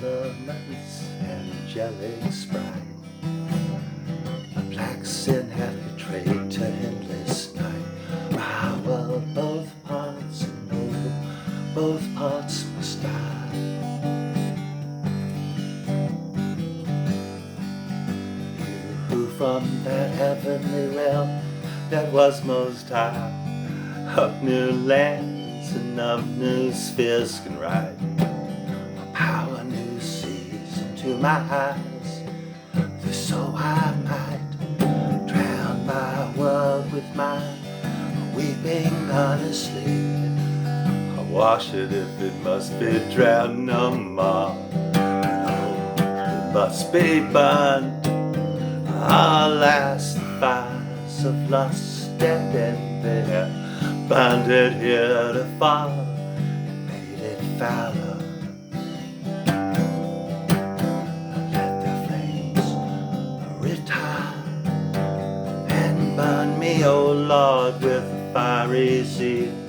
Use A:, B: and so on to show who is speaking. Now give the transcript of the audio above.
A: elements, angelic sprite, a black sin hath betrayed to endless night. Ah, well, both parts are noble, both parts must die. You who from that heavenly realm that was most high, of new lands and of new spheres can ride, a power new seas into my eyes, so I might drown my world with mine, weeping honestly. I'll wash it if it must be drowned no more. Oh, it must be burned. Alas, the fires of lust and envy have burned it heretofore and made it fouler. Let the flames retire and burn me, O Lord, with a fiery zeal.